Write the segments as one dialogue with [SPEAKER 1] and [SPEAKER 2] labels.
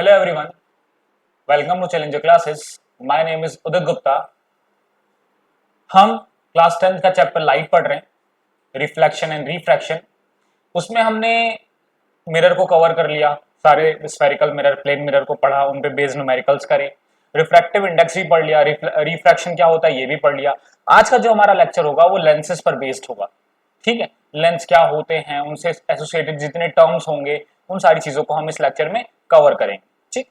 [SPEAKER 1] Hello everyone, welcome to Challenger Classes. My name is Udit Gupta. हम class 10 का chapter light पढ़ रहे हैं, रिफ्लेक्शन एंड रिफ्रैक्शन। उसमें हमने मिरर को कवर कर लिया, सारे स्फेरिकल मिरर, प्लेन मिरर को पढ़ा, उन पे बेस्ड न्यूमेरिकल्स करे, रिफ्रैक्टिव इंडेक्स भी पढ़ लिया, रिफ्रैक्शन क्या होता है ये भी पढ़ लिया। आज का जो हमारा लेक्चर होगा वो लेंसेज पर बेस्ड होगा। ठीक है, लेंस क्या होते हैं, उनसे एसोसिएटेड जितने टर्म्स होंगे उन सारी चीजों को हम इस लेक्चर में कवर करेंगे। ठीक,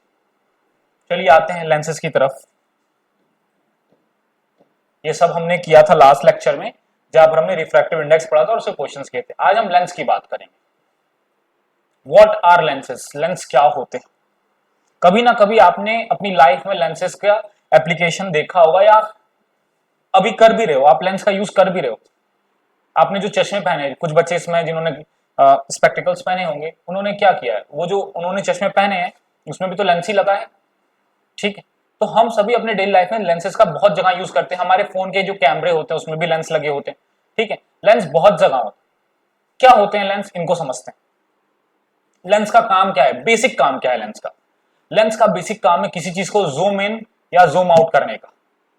[SPEAKER 1] चलिए आते हैं लेंसेज की तरफ। ये सब हमने किया था लास्ट लेक्चर में जहां पर हमने रिफ्रैक्टिव इंडेक्स पढ़ा था और उससे क्वेश्चंस किए थे। आज हम लेंस की बात करेंगे। व्हाट आर लेंसेज, लेंस क्या होते हैं। कभी ना कभी आपने अपनी लाइफ में लेंसेज का एप्लीकेशन देखा होगा या अभी कर भी रहे हो, आप लेंस का यूज कर भी रहे हो। आपने जो चश्मे पहने, कुछ बच्चे इसमें जिन्होंने स्पेक्टिकल्स पहने होंगे, उन्होंने क्या किया है, वो जो उन्होंने चश्मे पहने हैं उसमें भी तो लेंस ही लगा है। ठीक है, तो हम सभी अपने डेली लाइफ में लेंसेज का बहुत जगह यूज करते हैं। हमारे फोन के जो कैमरे होते हैं उसमें भी लेंस लगे होते हैं। ठीक है, लेंस बहुत जगह होते हैं। क्या होते हैं लेंस, इनको समझते हैं। लेंस का काम क्या है, बेसिक काम क्या है लेंस का। लेंस का बेसिक काम है किसी चीज को जूम इन या जूम आउट करने का।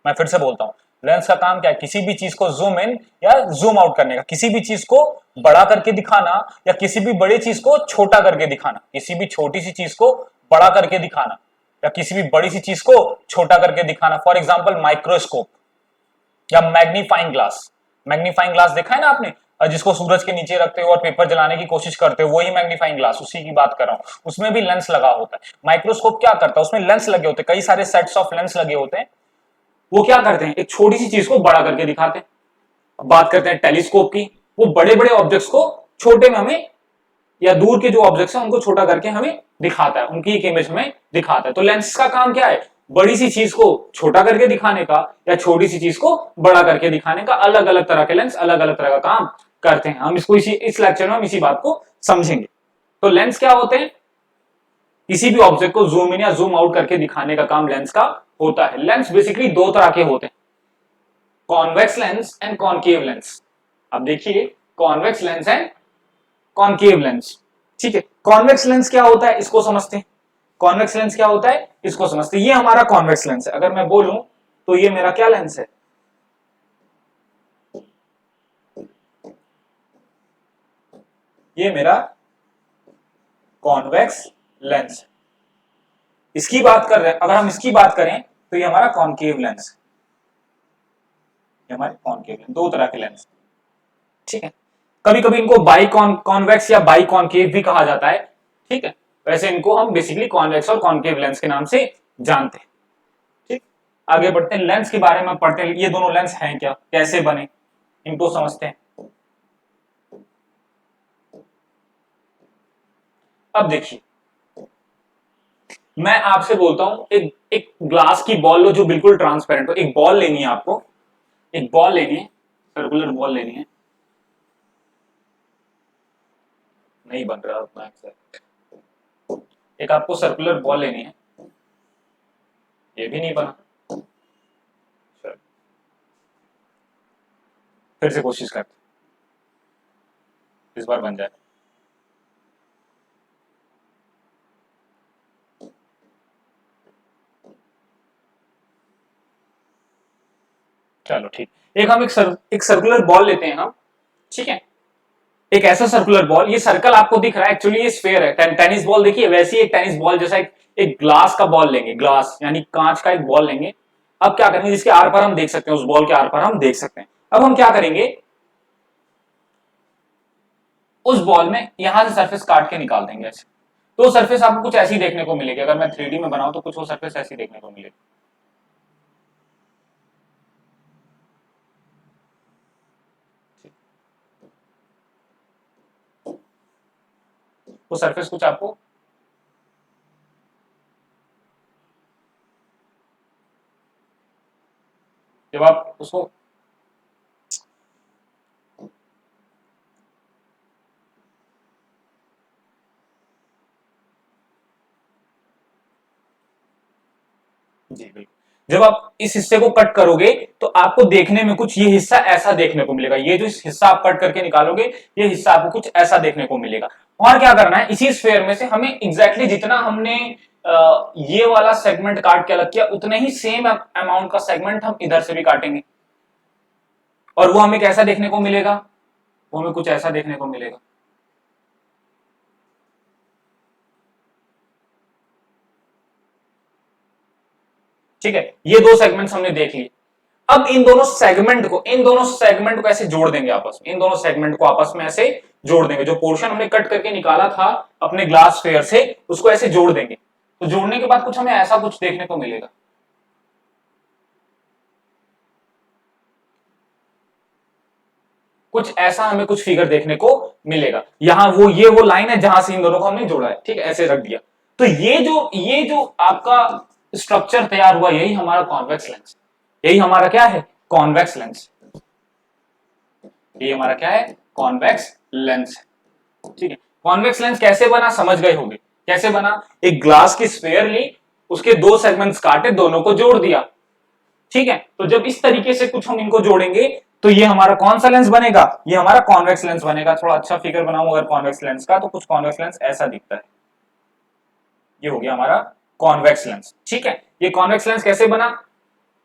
[SPEAKER 1] मैं फिर से बोलता हूं, लेंस का काम क्या है, किसी भी चीज को जूम इन या जूम आउट करने का, किसी भी चीज को बड़ा करके दिखाना या किसी भी बड़ी चीज को छोटा करके दिखाना, किसी भी छोटी सी चीज को बड़ा करके दिखाना या किसी भी बड़ी सी चीज को छोटा करके दिखाना। फॉर एग्जाम्पल माइक्रोस्कोप या मैग्नीफाइंग ग्लास। मैग्नीफाइंग ग्लास देखा है ना आपने, जिसको सूरज के नीचे रखते हो और पेपर जलाने की कोशिश करते हो, वही मैग्नीफाइंग ग्लास, उसी की बात कर रहा हूं। उसमें भी लेंस लगा होता है। माइक्रोस्कोप क्या करता है, उसमें लेंस लगे होते हैं, कई सारे सेट्स ऑफ लेंस लगे होते हैं। वो क्या करते हैं, एक छोटी सी चीज को बड़ा करके दिखाते हैं। अब बात करते हैं टेलीस्कोप की, वो बड़े बड़े ऑब्जेक्ट्स को छोटे में हमें, या दूर के जो ऑब्जेक्ट्स हैं उनको छोटा करके हमें दिखाता है, उनकी एक इमेज में दिखाता है। तो लेंस का काम क्या है, बड़ी सी चीज को छोटा करके दिखाने का या छोटी सी चीज को बड़ा करके दिखाने का। अलग अलग तरह के लेंस अलग अलग तरह का काम करते हैं। हम इसको इस लेक्चर में हम इसी बात को समझेंगे। तो लेंस क्या होते हैं, किसी भी ऑब्जेक्ट को जूम इन या जूम आउट करके दिखाने का काम लेंस का होता है। लेंस बेसिकली दो तरह के होते हैं, convex lens and concave lens. अब देखिए, convex lens and concave lens. ठीक है, कॉन्वेक्स लेंस क्या होता है इसको समझते हैं। कॉन्वेक्स लेंस क्या होता है इसको समझते हैं। ये हमारा कॉन्वेक्स लेंस है। अगर मैं बोलूं तो ये मेरा क्या लेंस है, ये मेरा कॉन्वेक्स लेंस है। इसकी बात कर रहे हैं, अगर हम इसकी बात करें तो ये हमारा कॉनकेव लेंस है। ये हमारे कॉनकेव लेंस, दो तरह के लेंस। ठीक है, कभी कभी इनको बाई कॉन्वेक्स या बाई कॉनकेव भी कहा जाता है। ठीक है, वैसे इनको हम बेसिकली कॉन्वेक्स और कॉनकेव लेंस के नाम से जानते हैं। ठीक, आगे बढ़ते हैं, लेंस के बारे में पढ़ते हैं। ये दोनों लेंस हैं क्या, कैसे बने, इनको समझते हैं। अब देखिए, मैं आपसे बोलता हूं एक ग्लास की बॉल लो जो बिल्कुल ट्रांसपेरेंट हो। एक बॉल लेनी है आपको, एक बॉल लेनी है, सर्कुलर बॉल लेनी है। नहीं बन रहा उतना एक्सैक्ट। एक आपको सर्कुलर बॉल लेनी है, ये भी नहीं बना। फिर से कोशिश करते, इस बार बन जाए। चलो ठीक, एक हम एक सर्कुलर बॉल लेते हैं हम। ठीक है, एक ऐसा सर्कुलर बॉल, ये सर्कल आपको दिख रहा है, एक्चुअली ये स्फीयर है। टेनिस बॉल देखिए, वैसे ही एक टेनिस बॉल जैसा एक ग्लास का बॉल लेंगे, ग्लास यानी कांच का एक बॉल लेंगे। अब क्या करेंगे, जिसके आर पार हम देख सकते हैं, उस बॉल के आर पार हम देख सकते हैं। अब हम क्या करेंगे, उस बॉल में यहां से सरफेस काट के निकाल देंगे ऐसे। तो सरफेस आपको कुछ ऐसी देखने को मिलेगी। अगर मैं 3D में बनाऊं तो कुछ वो सरफेस ऐसी देखने को मिलेगी। वो सरफेस कुछ आपको जब आप उसको जी बिल्कुल, जब आप इस हिस्से को कट करोगे तो आपको देखने में कुछ ये हिस्सा ऐसा देखने को मिलेगा। ये जो हिस्सा आप कट करके निकालोगे, ये हिस्सा आपको कुछ ऐसा देखने को मिलेगा। और क्या करना है, इसी स्फीयर में से हमें एग्जैक्टली जितना हमने ये वाला सेगमेंट काट के अलग किया, उतने ही सेम अमाउंट का सेगमेंट हम इधर से भी काटेंगे, और वो हमें कैसा देखने को मिलेगा, वो हमें कुछ ऐसा देखने को मिलेगा। ठीक है, ये दो सेगमेंट्स हमने देख लिए। अब इन दोनों सेगमेंट को ऐसे जोड़ देंगे आपस में, इन दोनों सेगमेंट को आपस में ऐसे जोड़ देंगे। जो पोर्शन हमने कट करके निकाला था अपने ग्लास स्फीयर से, उसको ऐसे जोड़ देंगे। तो जोड़ने के बाद कुछ हमें ऐसा कुछ देखने को मिलेगा। कुछ ऐसा हमें कुछ फिगर देखने को मिलेगा। यहां वो लाइन है जहां से इन दोनों को हमने जोड़ा है, ठीक है, ऐसे रख दिया। तो ये जो आपका स्ट्रक्चर तैयार हुआ, यही हमारा कॉन्वेक्स लेंस, यही हमारा क्या है, कॉन्वेक्स लेंस। ये हमारा क्या है, कॉन्वेक्स लेंस है। ठीक है, कॉन्वेक्स लेंस कैसे बना समझ गए होंगे। कैसे बना, एक ग्लास की स्फीयर ली, उसके दो सेगमेंट्स काटे, दोनों को जोड़ दिया। ठीक है, तो जब इस तरीके से कुछ हम इनको जोड़ेंगे तो ये हमारा कौन सा लेंस बनेगा, ये हमारा कॉन्वेक्स लेंस बनेगा। थोड़ा अच्छा फिगर बनाऊं अगर कॉन्वेक्स लेंस का, तो कुछ कॉन्वेक्स लेंस ऐसा दिखता है। ये हो गया हमारा कॉन्वेक्स लेंस। ठीक है, ये कॉन्वेक्स लेंस कैसे बना,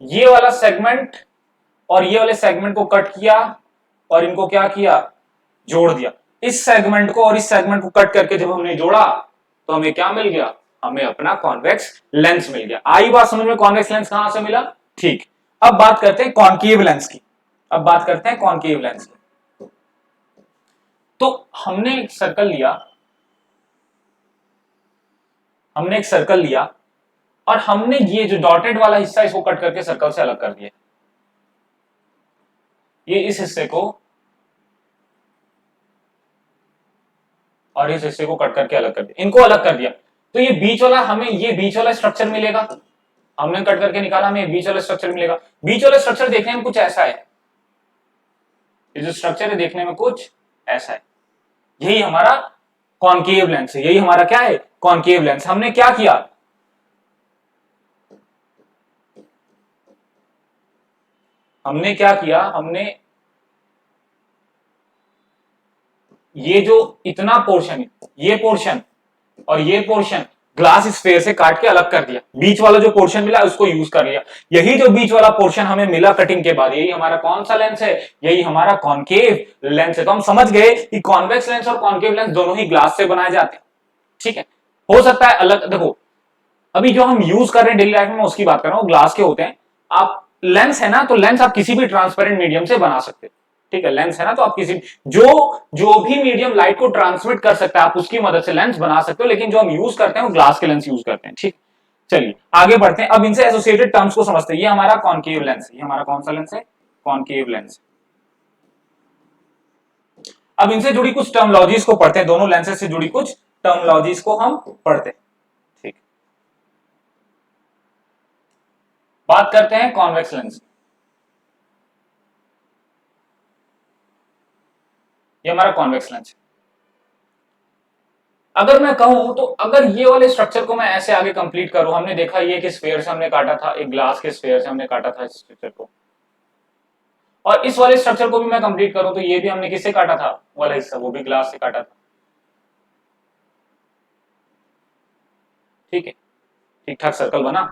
[SPEAKER 1] ये वाला सेगमेंट और ये वाले सेगमेंट को कट किया और इनको क्या किया, जोड़ दिया। इस सेगमेंट को और इस सेगमेंट को कट करके जब हमने जोड़ा तो हमें क्या मिल गया, हमें अपना कॉन्वेक्स लेंस मिल गया। आई बात समझ में, कॉन्वेक्स लेंस कहां से मिला। ठीक, अब बात करते हैं कॉनकेव लेंस की। अब बात करते हैं कॉनकेव लेंस की। तो हमने एक सर्कल लिया, और हमने ये जो डॉटेड वाला हिस्सा इसको कट करके सर्कल से अलग कर दिया। ये इस हिस्से को और इस हिस्से को कट करके अलग कर दिया, इनको अलग कर दिया। तो ये बीच वाला, हमें ये बीच वाला स्ट्रक्चर मिलेगा। हमने कट करके निकाला, हमें बीच वाला स्ट्रक्चर मिलेगा। बीच वाला स्ट्रक्चर देखने में कुछ ऐसा है, ये जो स्ट्रक्चर है देखने में कुछ ऐसा है। यही हमारा कॉनकेव लेंस है, यही हमारा क्या है, कॉनकेव लेंस। हमने क्या किया, हमने ये जो इतना पोर्शन, ये पोर्शन और ये पोर्शन ग्लास स्फीयर से काट के अलग कर दिया। बीच वाला जो पोर्शन मिला उसको यूज कर लिया। यही जो बीच वाला पोर्शन हमें मिला कटिंग के बाद, यही हमारा कौन सा लेंस है, यही हमारा कॉनकेव लेंस है। तो हम समझ गए कि कॉन्वेक्स लेंस और कॉनकेव लेंस दोनों ही ग्लास से बनाए जाते हैं। ठीक है, हो सकता है अलग, देखो अभी जो हम यूज कर रहे हैं डेली लाइफ में, उसकी बात कर रहा हूं, ग्लास के होते हैं। आप लेंस है ना, तो लेंस आप किसी भी ट्रांसपेरेंट मीडियम से बना सकते हैं। ठीक है, लेंस है ना, तो आप किसी जो भी मीडियम लाइट को ट्रांसमिट कर सकता है, आप उसकी मदद से लेंस बना सकते हो। लेकिन जो हम यूज करते हैं वो ग्लास के लेंस यूज करते हैं। ठीक, चलिए आगे बढ़ते हैं। अब इनसे एसोसिएटेड टर्म्स को समझते हैं। ये हमारा कॉनकेव लेंस है, ये हमारा कौन सा लेंस है, कॉनकेव लेंस। अब इनसे जुड़ी कुछ टर्मोलॉजीज को पढ़ते हैं, दोनों लेंसेज से जुड़ी कुछ टर्मोलॉजीज को हम पढ़ते हैं। ठीक, बात करते हैं कॉन्वेक्स लेंस। ये हमारा कॉन्वेक्स लेंस है। अगर मैं कहूं तो अगर ये वाले स्ट्रक्चर को मैं ऐसे आगे कंप्लीट करूं, हमने देखा ये कि स्फीयर से हमने काटा था, एक ग्लास के स्फीयर से हमने काटा था इस स्ट्रक्चर को, और इस वाले स्ट्रक्चर को भी मैं कंप्लीट करूं तो ये भी हमने किससे काटा था, वाला हिस्सा वो भी ग्लास से काटा था। ठीक है, ठीक ठाक सर्कल बना।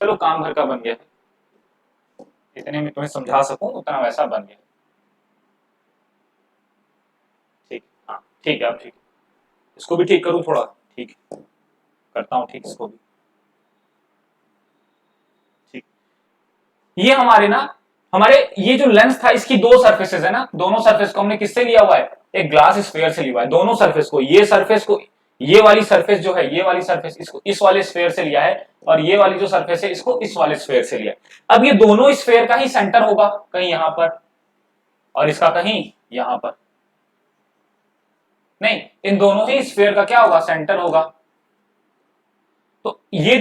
[SPEAKER 1] चलो काम घर का बन गया है, इतने में तुम्हें समझा सकूं उतना वैसा बन गया। ठीक, हाँ ठीक है, अब ठीक, इसको भी ठीक करूं थोड़ा, ठीक करता हूं ठीक, इसको भी ठीक। ये हमारे ये जो लेंस था इसकी दो सरफेसेस है ना, दोनों सरफेस को हमने किससे लिया हुआ है, एक ग्लास स्फीयर से लिया हुआ है। दोनों सरफेस को, ये वाली सरफेस जो है, ये वाली सरफेस इसको इस वाले स्फीयर से लिया है, और ये वाली जो सरफेस है इसको इस वाले स्फीयर से लिया है। अब ये दोनों स्फीयर का ही सेंटर होगा कहीं यहां पर, और इसका कहीं यहां पर, नहीं, इन दोनों ही स्फीयर का क्या होगा, सेंटर होगा। तो ये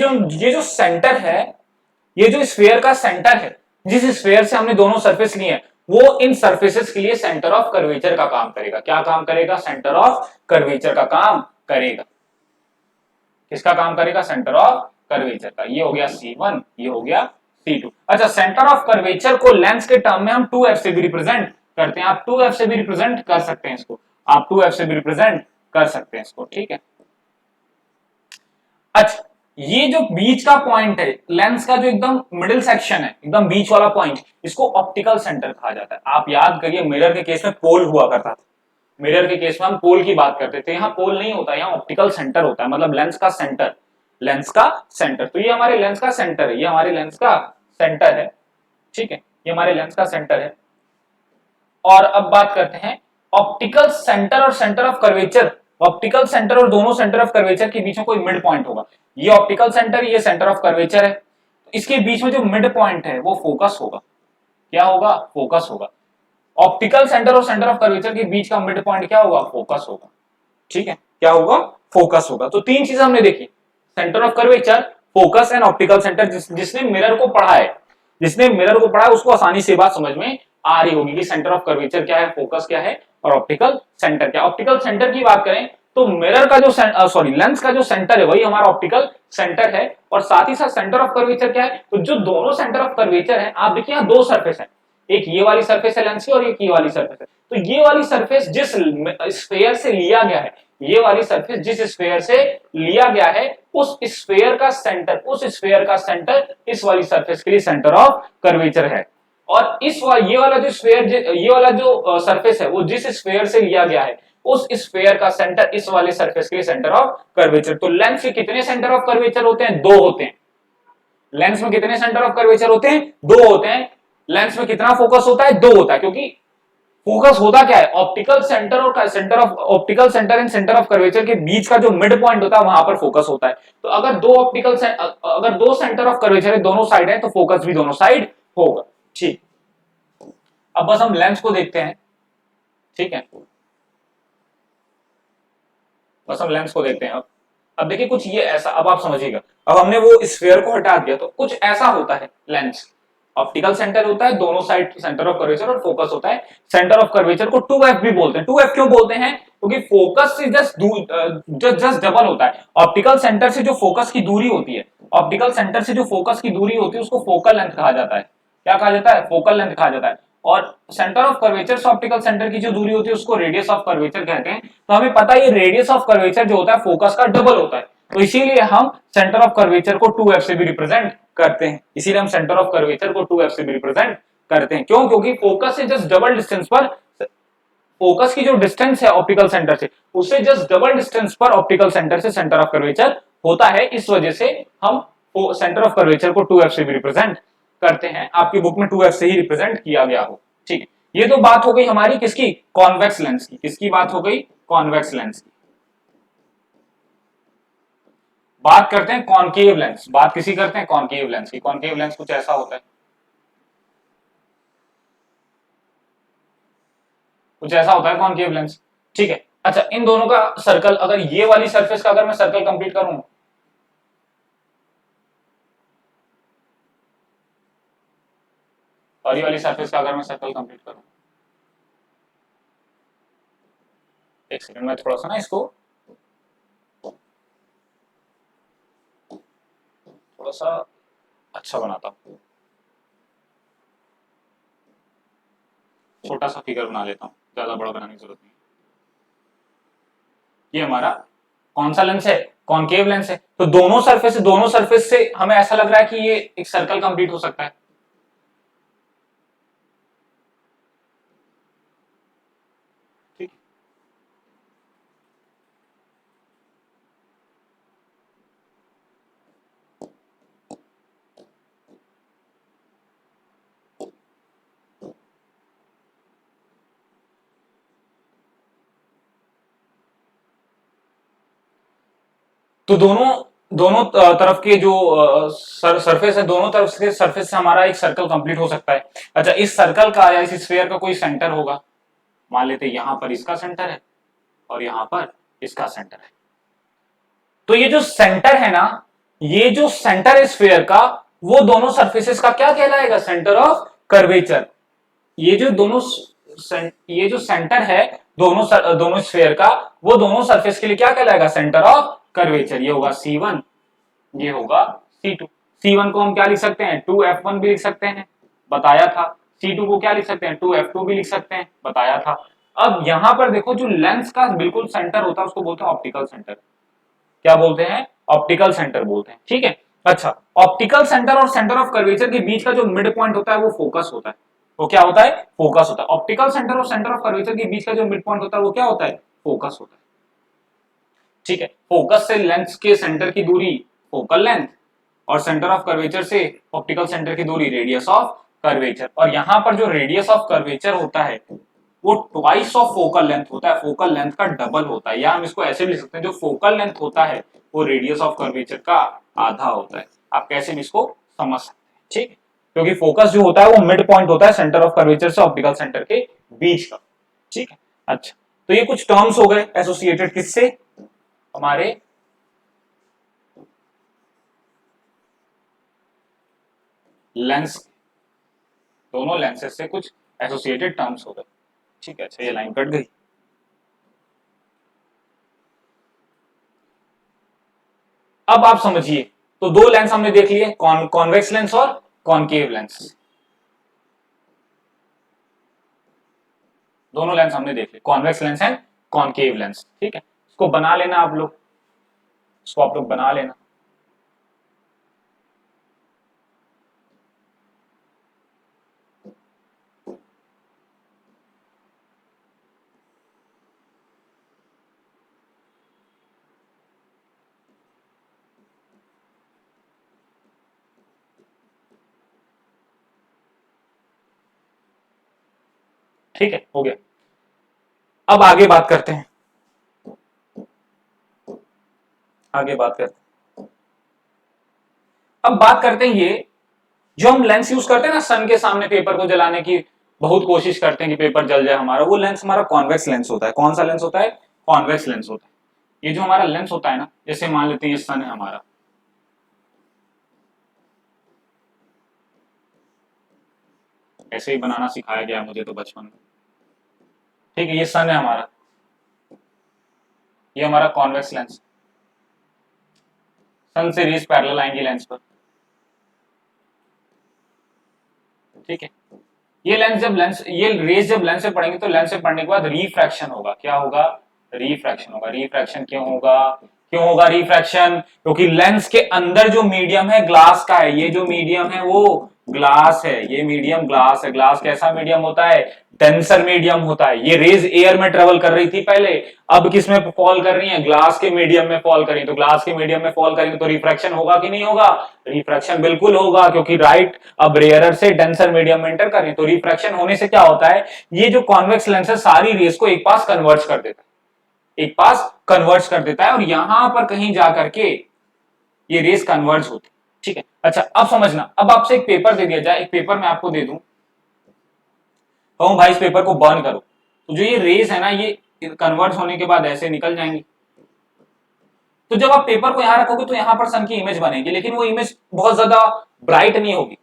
[SPEAKER 1] जो सेंटर है, ये जो स्फीयर का सेंटर है, जिस स्फीयर से हमने दोनों सरफेस लिए हैं, वो इन सरफेसेस के लिए सेंटर ऑफ कर्वेचर का काम करेगा। क्या काम करेगा, सेंटर ऑफ कर्वेचर का काम करेगा। किसका काम करेगा, सेंटर ऑफ कर्वेचर का। ये हो गया C1, ये हो गया C2। अच्छा, सेंटर ऑफ कर्वेचर को लेंस के टर्म में हम 2f से भी रिप्रेजेंट करते हैं। आप 2f से भी रिप्रेजेंट कर सकते हैं इसको, आप 2f से भी रिप्रेजेंट कर सकते हैं इसको। ठीक है, अच्छा ये जो बीच का पॉइंट है लेंस का, जो एकदम मिडिल सेक्शन है, एकदम बीच वाला पॉइंट, इसको ऑप्टिकल सेंटर कहा जाता है। आप याद करिए मिरर के केस में पोल हुआ करता था, मिरर के केस में हम पोल की बात करते थे, यहाँ पोल नहीं होता, यहाँ ऑप्टिकल सेंटर होता है, मतलब लेंस का सेंटर, लेंस का सेंटर। तो ये हमारे लेंस का सेंटर है, ये हमारे लेंस का सेंटर है, ठीक है, ये हमारे लेंस का सेंटर है। और अब बात करते हैं ऑप्टिकल सेंटर और centre of curvature. Optical centre और दोनों सेंटर ऑफ कर्वेचर के बीच में कोई मिड पॉइंट होगा, ये ऑप्टिकल सेंटर, ये सेंटर ऑफ कर्वेचर है, इसके बीच में जो मिड पॉइंट है वो फोकस होगा। क्या होगा? फोकस होगा। ऑप्टिकल सेंटर और सेंटर ऑफ कर्वेचर के बीच का मिड पॉइंट क्या होगा? फोकस होगा, ठीक है, क्या होगा? फोकस होगा। तो तीन चीजें हमने देखी, centre of curvature, focus and optical centre. जिसने मिरर को पढ़ा है, जिसने मिरर को पढ़ा है उसको आसानी से बात समझ में आ रही होगी कि सेंटर ऑफ कर्वेचर क्या है, फोकस क्या है और ऑप्टिकल सेंटर क्या है। ऑप्टिकल सेंटर की बात करें तो मिरर का जो सॉरी लेंस का जो सेंटर है वही हमारा ऑप्टिकल सेंटर है, और साथ ही साथ सेंटर ऑफ कर्वेचर क्या है, तो जो दोनों सेंटर ऑफ कर्वेचर है, आप देखिए यहाँ दो सरफेस है, एक ये वाली सरफेस है लेंस की और एक ये वाली सरफेस है। तो ये वाली सरफेस जिस स्फेयर से लिया गया है, ये वाली सरफेस जिस स्फेयर से लिया गया है, उस स्फेयर का सेंटर, उस स्फेयर का सेंटर इस वाली सरफेस के लिए सेंटर ऑफ कर्वेचर है। और ये वाला जो स्फेयर, ये वाला जो सरफेस है वो जिस स्फेयर से लिया गया है, उस स्फेयर का सेंटर इस वाले सरफेस के लिए सेंटर ऑफ कर्वेचर। तो लेंस के कितने सेंटर ऑफ कर्वेचर होते हैं? दो होते हैं। लेंस में कितने सेंटर ऑफ कर्वेचर होते हैं? दो होते हैं। लेंस में कितना फोकस होता है? दो होता है, क्योंकि फोकस होता क्या है, ऑप्टिकल सेंटर और centre of optical centre and centre of curvature के बीच का जो मिड पॉइंट होता है वहां पर फोकस होता है। तो अगर अगर दो सेंटर ऑफ कर्वेचर है दोनों साइड है तो फोकस भी दोनों साइड होगा, ठीक। अब बस हम लेंस को देखते हैं, ठीक है, बस हम लेंस को देखते हैं। अब देखिए कुछ ये ऐसा, अब आप समझिएगा, अब हमने वो स्फीयर को हटा दिया तो कुछ ऐसा होता है लेंस। ऑप्टिकल सेंटर होता है, दोनों साइड सेंटर ऑफ कर्वेचर, और फोकस होता है। सेंटर ऑफ कर्वेचर को 2f भी बोलते हैं। 2f क्यों बोलते हैं? क्योंकि फोकस से जस्ट डबल होता है। ऑप्टिकल सेंटर से जो फोकस की दूरी होती है, ऑप्टिकल सेंटर से जो फोकस की दूरी होती है उसको फोकल लेंथ कहा जाता है। क्या कहा जाता है? फोकल लेंथ कहा जाता है। और सेंटर ऑफ कर्वेचर से ऑप्टिकल सेंटर की जो दूरी होती है उसको रेडियस ऑफ कर्वेचर कहते हैं। तो हमें पता है ये रेडियस ऑफ कर्वेचर जो होता है फोकस का डबल होता है, तो इसीलिए हम सेंटर ऑफ कर्वेचर को 2f से भी रिप्रेजेंट करते हैं। इसीलिए हम सेंटर ऑफ कर्वेचर को 2f से भी रिप्रेजेंट करते हैं। क्यों? क्योंकि फोकस से जस्ट डबल डिस्टेंस पर, फोकस की जो डिस्टेंस है ऑप्टिकल सेंटर से, उससे जस्ट डबल डिस्टेंस पर ऑप्टिकल सेंटर से सेंटर ऑफ कर्वेचर होता है। इस वजह से हम सेंटर ऑफ कर्वेचर को 2f से भी रिप्रेजेंट करते हैं। आपकी बुक में 2f से ही रिप्रेजेंट किया गया हो, ठीक है। ये तो बात हो गई हमारी किसकी? कॉन्वेक्स लेंस की। किसकी बात हो गई? कॉन्वेक्स लेंस की। बात करते हैं कॉनकेव लेंस। बात किसी करते हैं? कॉनकेव लेंस की। कॉनकेव लेंस कुछ ऐसा होता है, कुछ ऐसा होता है कॉनकेव लेंस, ठीक है। अच्छा, इन दोनों का सर्कल, अगर ये वाली सरफेस का अगर मैं सर्कल कंप्लीट करूं, और ये वाली सरफेस का अगर मैं सर्कल कंप्लीट करूं, एक सेकंड में थोड़ा सा ना इसको थोड़ा सा अच्छा बनाता हूं, छोटा सा फिगर बना लेता हूं, ज्यादा बड़ा बनाने की जरूरत नहीं। ये हमारा कौन सा लेंस है? कॉनकेव लेंस है। तो दोनों सरफेस से हमें ऐसा लग रहा है कि ये एक सर्कल कंप्लीट हो सकता है। ठीक, तो दोनों दोनों तरफ के जो सरफेस है, दोनों तरफ के सरफेस से हमारा एक सर्कल कंप्लीट हो सकता है। अच्छा, इस सर्कल का या इस स्फीयर का कोई सेंटर होगा। मान लेते हैं यहां पर इसका सेंटर है और यहां पर इसका सेंटर है। तो ये जो सेंटर है ना, ये जो सेंटर है स्फीयर का, वो दोनों सरफेसेस का क्या कहलाएगा? Centre of curvature. ये जो दोनों ये जो सेंटर है दोनों स्फीयर का, वो दोनों सरफेस के लिए क्या कहलाएगा? Centre of curvature. ये होगा C1, ये होगा C2। C1 को हम क्या लिख सकते हैं? 2f1 भी लिख सकते हैं, बताया था। C2 को क्या लिख सकते हैं? 2f2 भी लिख सकते हैं, बताया था। अब यहां पर देखो, जो लेंस का बिल्कुल सेंटर होता है उसको बोलते हैं ऑप्टिकल सेंटर। क्या बोलते हैं? ऑप्टिकल सेंटर बोलते हैं, ठीक है। अच्छा, ऑप्टिकल सेंटर और सेंटर ऑफ कर्वेचर के बीच का जो मिड पॉइंट होता है वो फोकस होता है। वो क्या होता है? फोकस होता है। ऑप्टिकल सेंटर और सेंटर ऑफ कर्वेचर के बीच का जो मिड पॉइंट होता है वो क्या होता है? फोकस होता है, ठीक है। फोकस से लेंस के सेंटर की दूरी फोकल लेंथ, और सेंटर ऑफ कर्वेचर से ऑप्टिकल सेंटर की दूरी रेडियस ऑफ कर्वेचर। और यहां पर जो रेडियस ऑफ कर्वेचर होता है वो ट्वाइस ऑफ फोकल लेंथ होता है, फोकल लेंथ का डबल होता है। या हम इसको ऐसे भी लिख सकते हैं, जो फोकल लेंथ होता है वो रेडियस ऑफ कर्वेचर का आधा होता है। आप कैसे भी इसको समझ सकते हैं, ठीक है। क्योंकि फोकस जो होता है वो मिड पॉइंट होता है सेंटर ऑफ कर्वेचर से ऑप्टिकल सेंटर के बीच का, ठीक है। अच्छा, तो ये कुछ टर्म्स हो गए एसोसिएटेड किससे? हमारे लेंस, दोनों लेंसेज से कुछ एसोसिएटेड टर्म्स हो गए, ठीक है। अच्छा, ये लाइन कट गई। अब आप समझिए, तो दो लेंस हमने देख लिए, कॉन्वेक्स लेंस और कॉनकेव लेंस। दोनों लेंस हमने देख लिए, convex lens and concave lens, ठीक है। इसको बना लेना आप लोग, इसको आप लोग बना लेना। ठीक है, हो गया। अब आगे बात करते हैं, आगे बात करते हैं। अब बात करते हैं, ये जो हम लेंस यूज करते हैं ना सन के सामने पेपर को जलाने की बहुत कोशिश करते हैं कि पेपर जल जाए हमारा, वो लेंस हमारा कॉन्वेक्स लेंस होता है। कौन सा लेंस होता है? कॉन्वेक्स लेंस होता है। ये जो हमारा लेंस होता है ना, जैसे मान लेते हैं ये सन है हमारा, ऐसे ही बनाना सिखाया गया मुझे तो बचपन में, ठीक है। ये सन है हमारा, ये हमारा कॉन्वेक्स लेंस, सन से रेज पैरेलल आएंगी लेंस पर, ठीक है। ये रेज जब लेंस से पड़ेंगे तो लेंस से पड़ने के बाद रिफ्रैक्शन होगा। क्या होगा? रिफ्रैक्शन होगा। रिफ्रैक्शन क्यों होगा? क्यों होगा रिफ्रैक्शन? क्योंकि लेंस के अंदर जो मीडियम है ग्लास का है। ये जो मीडियम है वो ग्लास है, ये मीडियम ग्लास है। ग्लास कैसा मीडियम होता है? डेंसर मीडियम होता है। ये रेज एयर में ट्रेवल कर रही थी पहले, अब किस में फॉल कर रही है? ग्लास के मीडियम में फॉल कर रही है। तो ग्लास के मीडियम में फॉल करेंगे तो रिफ्रैक्शन होगा कि नहीं होगा? रिफ्रैक्शन बिल्कुल होगा, क्योंकि राइट अब रेयरर से डेंसर मीडियम में एंटर कर रही है। तो रिफ्रैक्शन होने से क्या होता है? ये जो कॉन्वेक्स लेंस है सारी रेस को एक पास कन्वर्ज कर देता है, एक पास कन्वर्ज कर देता है, और यहां पर कहीं जाकर के ये रेस कन्वर्ज होती है, ठीक है। अच्छा, अब समझना, अब आपसे एक पेपर दे दिया जाए, एक पेपर मैं आपको दे दूं, कहूं भाई इस पेपर को बर्न करो, तो जो ये रेस है ना ये कन्वर्ट होने के बाद ऐसे निकल जाएंगी। तो जब आप पेपर को यहां रखोगे तो यहां पर सन की इमेज बनेगी, लेकिन वो इमेज बहुत ज्यादा ब्राइट नहीं होगी।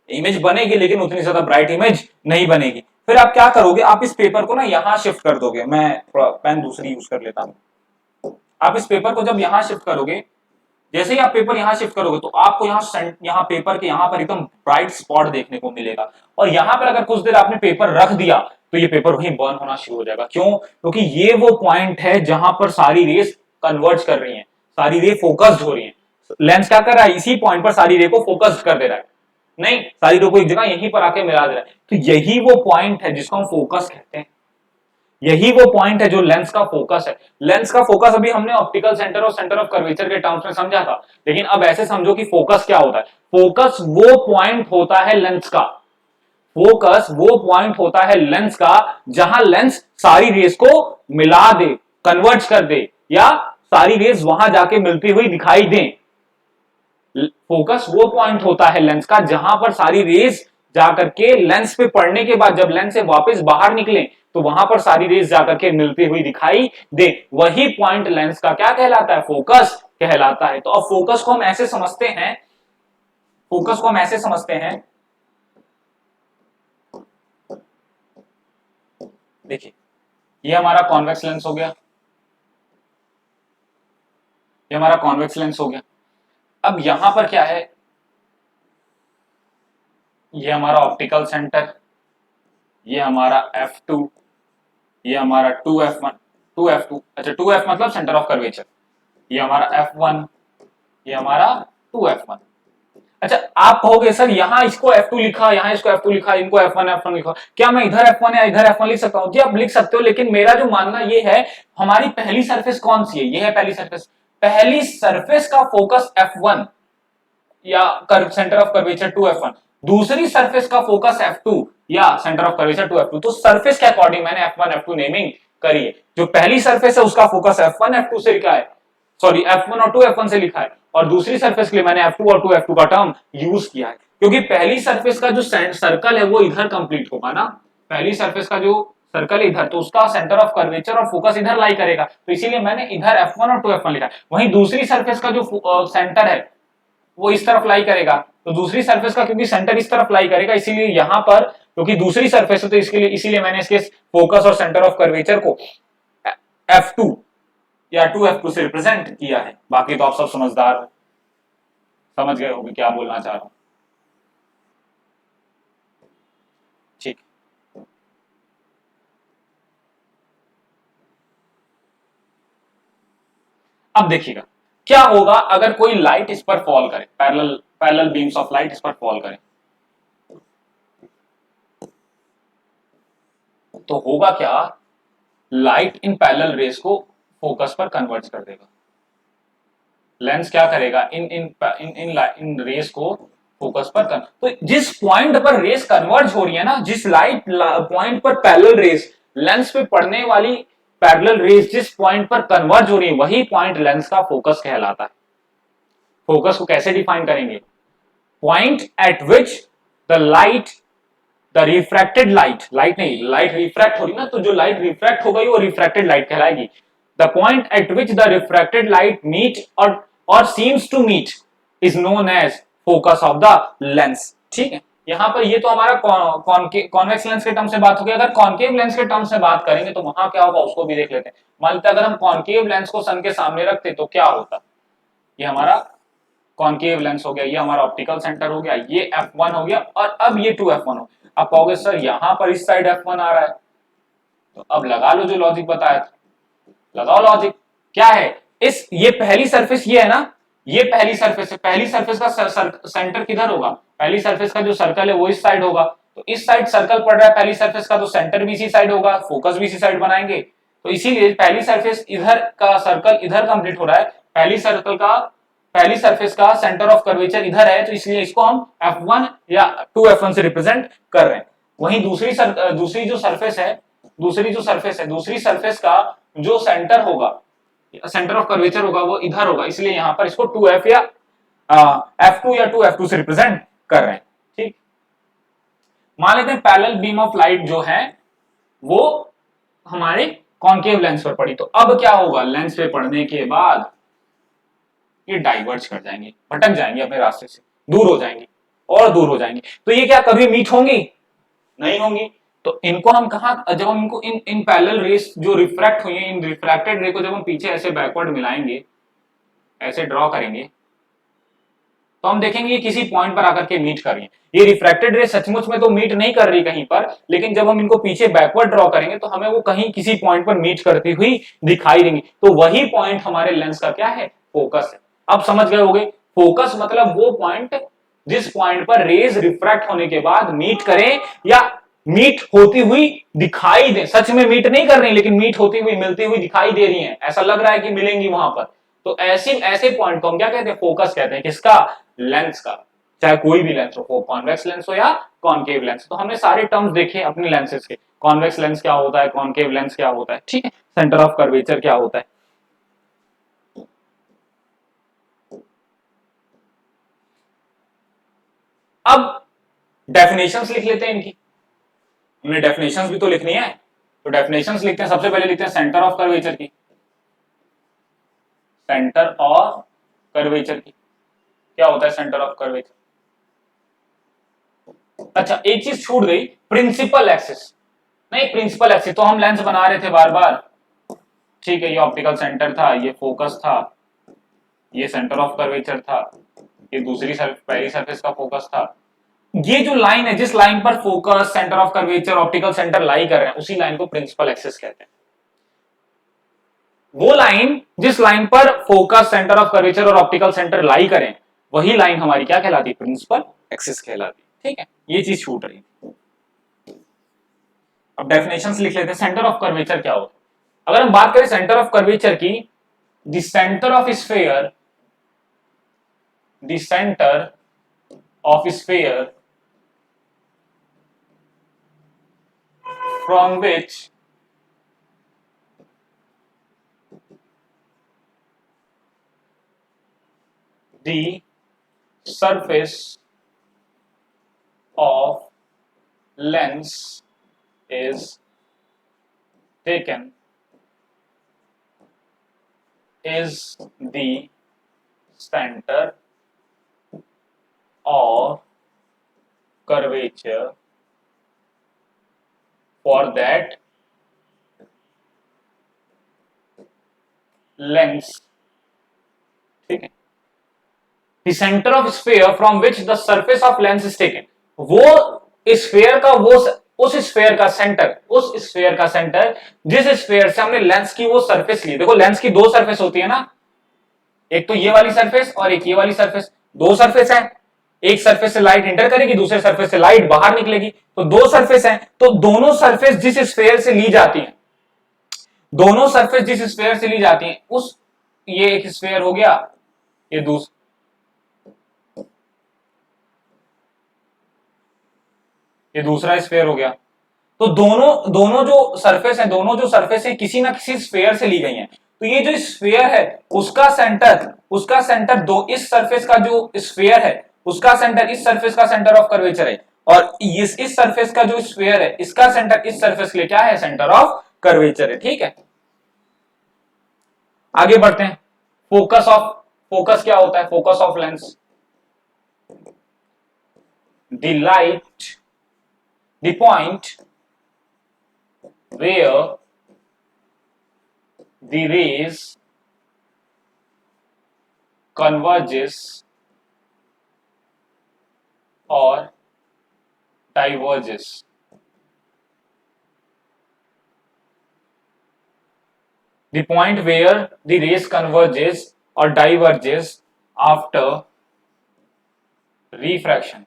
[SPEAKER 1] इमेज बनेगी लेकिन उतनी ज्यादा ब्राइट इमेज नहीं बनेगी। फिर आप क्या करोगे? आप इस पेपर को ना यहां शिफ्ट कर दोगे। मैं थोड़ा पेन दूसरी यूज कर लेता हूं। आप इस पेपर को जब यहां शिफ्ट करोगे, जैसे ही आप पेपर यहां शिफ्ट करोगे तो आपको यहाँ पेपर के यहां पर एकदम ब्राइट स्पॉट देखने को मिलेगा। और यहां पर अगर कुछ देर आपने पेपर रख दिया तो ये पेपर वहीं बर्न होना शुरू हो जाएगा। क्यों? क्योंकि ये वो पॉइंट है जहां पर सारी रेस कन्वर्ज कर रही है, सारी रे फोकस्ड हो रही है। लेंस क्या कर रहा है? इसी पॉइंट पर सारी रे को फोकस्ड कर दे रहा है, नहीं, सारी रे को एक जगह यहीं पर आके मिला दे रहा है। तो यही वो पॉइंट है जिसको हम फोकस कहते हैं। यही वो पॉइंट है जो लेंस का फोकस है। लेंस का फोकस अभी हमने ऑप्टिकल सेंटर और सेंटर ऑफ कर्वेचर के टर्म्स में समझा था, लेकिन अब ऐसे समझो कि फोकस क्या होता है। फोकस वो पॉइंट होता है लेंस का, फोकस वो पॉइंट होता है लेंस का जहां लेंस सारी रेस को मिला दे, कन्वर्ज कर दे, या सारी रेस वहां जाके मिलती हुई दिखाई दे। फोकस वो पॉइंट होता है लेंस का जहां पर सारी रेस जाकर के लेंस पे पड़ने के बाद जब लेंस से वापस बाहर निकले तो वहां पर सारी रेस जाकर के मिलती हुई दिखाई दे। वही पॉइंट लेंस का क्या कहलाता है? फोकस कहलाता है। तो अब फोकस को हम ऐसे समझते हैं, फोकस को हम ऐसे समझते हैं, देखिए ये हमारा कॉन्वेक्स लेंस हो गया, ये हमारा कॉन्वेक्स लेंस हो गया। अब यहां पर क्या है? ये हमारा ऑप्टिकल सेंटर, ये हमारा F2, ये हमारा 2F1, 2F2, अच्छा 2F मतलब सेंटर ऑफ कर्वेचर, ये हमारा F1, ये हमारा 2f1। अच्छा आप कहोगे सर यहाँ इसको F2 लिखा, यहाँ इसको F2 लिखा, इनको F1 लिखा, क्या मैं इधर F1 या इधर F1 लिख सकता हूँ? जी आप लिख सकते हो, लेकिन मेरा जो मानना ये है, हमारी पहली सरफेस कौन सी है? ये है पहली सरफेस। पहली सरफेस का फोकस F1 या सेंटर ऑफ कर्वेचर 2f1, दूसरी सरफेस का फोकस F2 या सेंटर ऑफ कर्वेचर 2f2। तो सरफेस के अकॉर्डिंग मैंने F1 F2 नेमिंग करी है। जो पहली सरफेस है उसका फोकस F1 F2 से लिखा है, सॉरी F1 और 2 F1 से लिखा है, और दूसरी सरफेस के लिए मैंने F2 और 2 F2 का टर्म यूज किया है, क्योंकि पहली सरफेस का जो सर्कल है वो इधर कंप्लीट होगा ना, पहली सरफेस का जो सर्कल इधर, तो उसका सेंटर ऑफ कर्वेचर और फोकस इधर लाई करेगा, तो इसीलिए मैंने इधर F1 और 2 F1 लिखा है। वहीं दूसरी सरफेस का जो सेंटर है वो इस तरफ लाई करेगा, तो दूसरी सरफेस का क्योंकि सेंटर इस तरफ लाई करेगा, इसीलिए यहां पर क्योंकि दूसरी सरफेस है तो इसके लिए इसीलिए मैंने इसके फोकस और सेंटर ऑफ कर्वेचर को F2 या 2f2 से रिप्रेजेंट किया है। बाकी तो आप सब समझदार हो, समझ गए होंगे क्या बोलना चाह रहा हूं। ठीक, अब देखिएगा क्या होगा अगर कोई लाइट इस पर फॉल करे, पैरेलल बीम्स ऑफ लाइट इस पर फॉल करे, तो होगा क्या, लाइट इन पैरेलल रेस को फोकस पर कन्वर्ट कर देगा। लेंस क्या करेगा, इन इन इन इन, इन रेस को फोकस पर तो जिस पॉइंट पर रेस कन्वर्ज हो रही है ना, जिस लाइट पॉइंट पर पैरेलल रेस, लेंस पे पड़ने वाली पैरेलल रेस जिस पॉइंट पर कन्वर्ज हो रही है, वही पॉइंट लेंस का फोकस कहलाता है। फोकस को कैसे डिफाइन करेंगे, point at which the light, the refracted light, light नहीं, लाइट रिफ्रैक्ट हो रही ना, तो जो लाइट रिफ्रैक्ट हो गई वो रिफ्रैक्टेड लाइट कहलाएगी। The point at which the refracted light meet और seems to meet is known as focus of the lens. ठीक है, यहां पर ये तो हमारा कॉन्वेक्स लेंस के टर्म से बात हो गई। अगर कॉन्केव लेंस के टर्म से बात करेंगे तो वहां क्या होगा उसको भी देख लेते हैं। मान लेते अगर हम कॉन्केव लेंस को सन के सामने रखते तो क्या होता, ये हमारा कॉन्केव लेंस हो गया, ये हमारा ऑप्टिकल सेंटर हो गया, ये F1 हो गया, और अब ये 2f1 हो। अब कहोगे सर यहां पर इस साइड F1 आ रहा है, तो अब लगा लो जो लॉजिक बताया था, लगाओ लॉजिक। क्या है, इस ये पहली सरफेस ये है ना, ये पहली सरफेस है, पहली सरफेस का सेंटर किधर होगा, पहली सरफेस का जो सर्कल है वो इस साइड होगा, तो इस साइड सर्कल पड़ रहा है पहली सरफेस का, तो सेंटर भी इसी साइड होगा, फोकस भी इसी साइड बनाएंगे, तो इसीलिए पहली सरफेस इधर का सर्कल इधर कंप्लीट हो रहा है, पहली सरफेस का सेंटर ऑफ कर्वेचर इधर है, तो इसलिए इसको हम F1 या 2f1 से रिप्रेजेंट कर रहे हैं। वहीं दूसरी जो सरफेस है, दूसरी सरफेस का जो सेंटर होगा, सेंटर ऑफ कर्वेचर होगा, वो इधर होगा, इसलिए यहां पर इसको 2f या F2 या 2f2 से रिप्रेजेंट कर रहे हैं। ठीक, मान लेते हैं पैरेलल बीम ऑफ लाइट जो है वो हमारे कॉन्केव लेंस पर पड़ी, तो अब क्या होगा, लेंस पे पड़ने के बाद ये डाइवर्ज कर जाएंगे, भटक जाएंगे अपने रास्ते से, दूर हो जाएंगे और दूर हो जाएंगे, तो ये क्या कभी मीट होंगी, नहीं होंगी। तो इनको हम कहा, जब हम इनको इन पैरेलल रेस जो रिफ्रैक्ट हुई है, इन रिफ्रैक्टेड रे को जब हम पीछे ऐसे बैकवर्ड मिलाएंगे, ऐसे ड्रॉ करेंगे, तो हम देखेंगे ये किसी पॉइंट पर आकर के मीट कर रही है। ये रिफ्रैक्टेड रे सचमुच में तो मीट नहीं कर रही कहीं पर, लेकिन जब हम इनको पीछे बैकवर्ड ड्रॉ करेंगे तो हमें वो कहीं किसी पॉइंट पर मीट करती हुई दिखाई देंगी, तो वही पॉइंट हमारे लेंस का क्या है, फोकस है। अब समझ गए होंगे, फोकस मतलब वो पॉइंट जिस पॉइंट पर रेज रिफ्रैक्ट होने के बाद मीट करें या मीट होती हुई दिखाई दे, सच में मीट नहीं कर रही लेकिन मीट होती हुई, मिलती हुई दिखाई दे रही हैं, ऐसा लग रहा है कि मिलेंगी वहां पर, तो ऐसे पॉइंट को हम क्या कहते हैं, फोकस कहते हैं। किसका, लेंस का, चाहे कोई भी लेंस हो, कॉन्वेक्स लेंस हो या कॉन्केव लेंस। तो हमने सारे टर्म्स देखे अपने लेंसेज के, कॉन्वेक्स लेंस क्या होता है, कॉन्केव लेंस क्या होता है, ठीक है, सेंटर ऑफ कर्वेचर क्या होता है। अब डेफिनेशंस लिख लेते हैं इनकी, हमने डेफिनेशंस भी तो लिखनी है, तो डेफिनेशंस लिखते हैं। सबसे पहले लिखते हैं सेंटर ऑफ कर्वेचर की, सेंटर ऑफ कर्वेचर की क्या होता है, सेंटर ऑफ कर्वेचर। अच्छा एक चीज छूट गई, प्रिंसिपल एक्सिस, नहीं प्रिंसिपल एक्सिस तो हम लेंस बना रहे थे बार बार, ठीक है, ये ऑप्टिकल सेंटर था, ये फोकस था, ये सेंटर ऑफ कर्वेचर था, ये पहली सरफेस का फोकस था। ये जो लाइन है, जिस लाइन पर focus, centre of curvature, optical centre lie कर रहे हैं, उसी लाइन को प्रिंसिपल एक्सिस कहते हैं। वो लाइन जिस लाइन पर फोकस, सेंटर ऑफ कर्वेचर और ऑप्टिकल सेंटर लाई करें, वही लाइन हमारी क्या कहलाती है? प्रिंसिपल एक्सिस कहलाती है। ठीक है, ये चीज छूट रही है। अब डेफिनेशंस लिख लेते हैं। सेंटर ऑफ कर्वेचर क्या होता है? अगर हम बात करें सेंटर ऑफ कर्वेचर की, the centre of sphere, the centre of sphere from which the surface of lens is taken is the center of curvature for that lens. ठीक है, the center of sphere from which the surface of lens is taken, वो sphere का, वो उस sphere का centre, उस sphere का centre जिस स्फीयर से हमने लेंस की वो सरफेस ली। देखो लेंस की दो सरफेस होती है ना, एक तो ये वाली सरफेस और एक ये वाली सरफेस, दो सरफेस है। एक सरफेस से लाइट इंटर करेगी, दूसरे सरफेस से लाइट बाहर निकलेगी, तो दो सरफेस है। तो दोनों सरफेस जिस स्फीयर से ली जाती है, दोनों सरफेस जिस स्फीयर से ली जाती है, उस, ये एक स्फीयर हो गया, ये दूसरा, ये दूसरा स्फीयर हो गया। तो दोनों दोनों जो सरफेस है, दोनों जो सरफेस है किसी ना किसी स्फीयर से ली गई हैं। तो ये जो स्फीयर है उसका सेंटर, उसका सेंटर दो, इस सरफेस का जो स्फीयर है उसका सेंटर इस सरफेस का सेंटर ऑफ कर्वेचर है, और इस सरफेस का जो स्फीयर है इसका सेंटर इस सरफेस के लिए क्या है? सेंटर ऑफ कर्वेचर है। ठीक है, आगे बढ़ते हैं। फोकस क्या होता है? Focus of lens, the light, the point where the rays converges or diverges, the point where the rays converges or diverges after refraction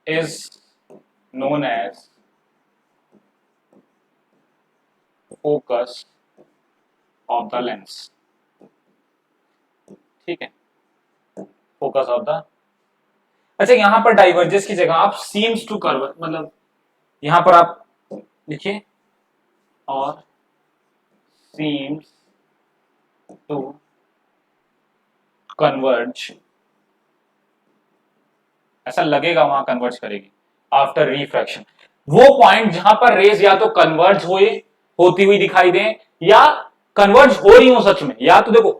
[SPEAKER 1] is known as focus of the lens। ठीक है, focus of the, अच्छा यहां पर diverges की जगह आप seems to curve, मतलब यहां पर आप लिखिए और सीम्स टू कन्वर्ज, ऐसा लगेगा वहां कन्वर्ज करेगी आफ्टर रिफ्रैक्शन। वो पॉइंट जहां पर रेज या तो कन्वर्ज हुए, होती हुई दिखाई दे, या कन्वर्ज हो रही हो सच में, या तो देखो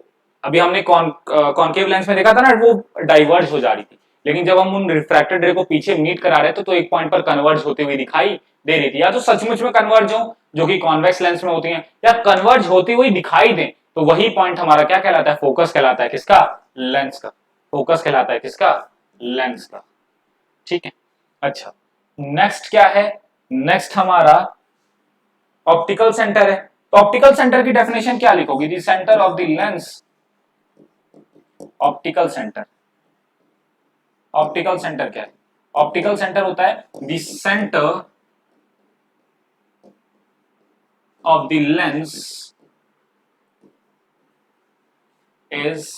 [SPEAKER 1] अभी हमने कॉनकेव लेंस में देखा था ना, वो डाइवर्ज हो जा रही थी, लेकिन जब हम उन रिफ्रैक्टेड रे को पीछे मीट करा रहे थे तो एक पॉइंट पर कन्वर्ज होती हुई दिखाई दे रही थी। या तो सचमुच में कन्वर्ज हो, जो कि कॉन्वेक्स लेंस में होती है, या कन्वर्ज होती हुई दिखाई दे, तो वही पॉइंट हमारा क्या कहलाता है? फोकस कहलाता है। किसका? लेंस का। फोकस कहलाता है किसका? लेंस का। ठीक है, अच्छा नेक्स्ट क्या है? नेक्स्ट हमारा ऑप्टिकल सेंटर है। तो ऑप्टिकल सेंटर की डेफिनेशन क्या लिखोगी? The centre of the lens, optical centre, optical centre क्या है? ऑप्टिकल सेंटर होता है the centre of the lens is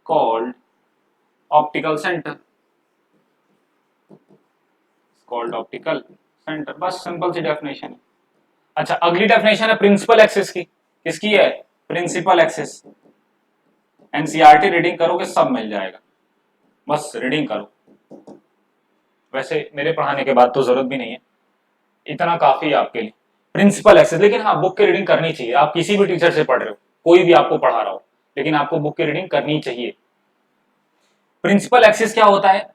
[SPEAKER 1] called optical centre, called optical centre. बस सिंपल सी डेफिनेशन है। अच्छा अगली डेफिनेशन है प्रिंसिपल एक्सिस की। किसकी है? Principal axis. एनसीईआरटी रीडिंग करोगे सब मिल जाएगा, बस रीडिंग करो। वैसे मेरे पढ़ाने के बाद तो जरूरत भी नहीं है, इतना काफी है आपके लिए प्रिंसिपल एक्सिस। लेकिन हाँ बुक की रीडिंग करनी चाहिए। आप किसी भी टीचर से पढ़ रहे हो, कोई भी आपको पढ़ा रहा हो, लेकिन आपको बुक की रीडिंग करनी चाहिए। प्रिंसिपल एक्सिस क्या होता है?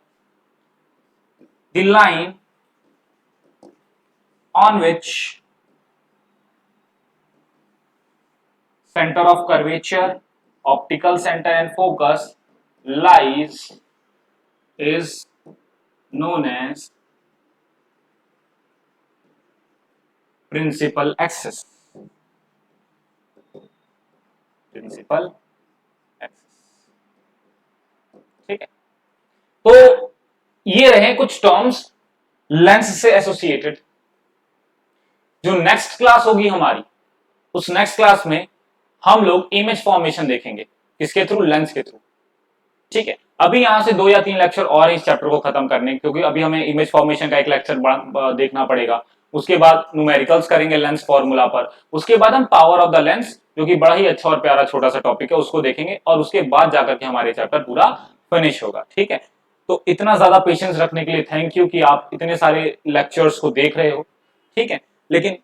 [SPEAKER 1] The line on which center of curvature, optical center and focus lies is known as principal axis. Principal axis, ठीक है। तो ये रहे कुछ टर्म्स लेंस से एसोसिएटेड। जो नेक्स्ट क्लास होगी हमारी, उस नेक्स्ट क्लास में हम लोग इमेज फॉर्मेशन देखेंगे, किसके थ्रू? लेंस के थ्रू, ठीक है। अभी यहां से 2 या 3 लेक्चर और इस चैप्टर को खत्म करने, क्योंकि अभी हमें इमेज फॉर्मेशन का एक लेक्चर देखना पड़ेगा। उसके बाद न्यूमेरिकल्स करेंगे लेंस फॉर्मूला पर। उसके बाद हम पावर ऑफ द लेंस, जो कि बड़ा ही अच्छा और प्यारा छोटा सा टॉपिक है, उसको देखेंगे। और उसके बाद जाकर के हमारे चैप्टर पूरा फिनिश होगा, ठीक है। तो इतना ज्यादा पेशेंस रखने के लिए थैंक यू कि आप इतने सारे लेक्चर्स को देख रहे हो, ठीक है। लेकिन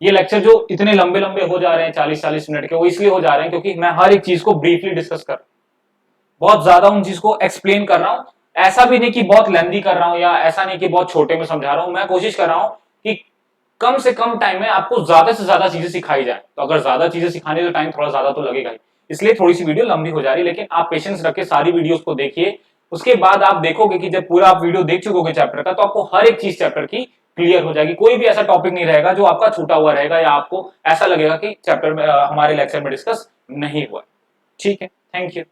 [SPEAKER 1] ये लेक्चर जो इतने लंबे लंबे हो जा रहे हैं 40-40 मिनट के, वो इसलिए हो जा रहे हैं क्योंकि मैं हर एक चीज को ब्रीफली डिस्कस कर रहा हूं, बहुत ज्यादा उन चीज को एक्सप्लेन कर रहा हूं। ऐसा भी नहीं कि बहुत लेंदी कर रहा हूं, या ऐसा नहीं कि बहुत छोटे में समझा रहा हूं। मैं कोशिश कर रहा हूं कि कम से कम टाइम में आपको ज्यादा से ज्यादा चीजें सिखाई जाए। तो अगर ज्यादा चीजें सिखाने तो टाइम थोड़ा ज्यादा तो लगेगा ही, इसलिए थोड़ी सी वीडियो लंबी हो जा रही है। लेकिन आप पेशेंस रख के सारी वीडियोस को देखिए। उसके बाद आप देखोगे कि जब पूरा आप वीडियो देख चुकोगे चैप्टर का, तो आपको हर एक चीज चैप्टर की क्लियर हो जाएगी। कोई भी ऐसा टॉपिक नहीं रहेगा जो आपका छूटा हुआ रहेगा, या आपको ऐसा लगेगा कि चैप्टर में हमारे लेक्चर में डिस्कस नहीं हुआ। ठीक है, थैंक यू।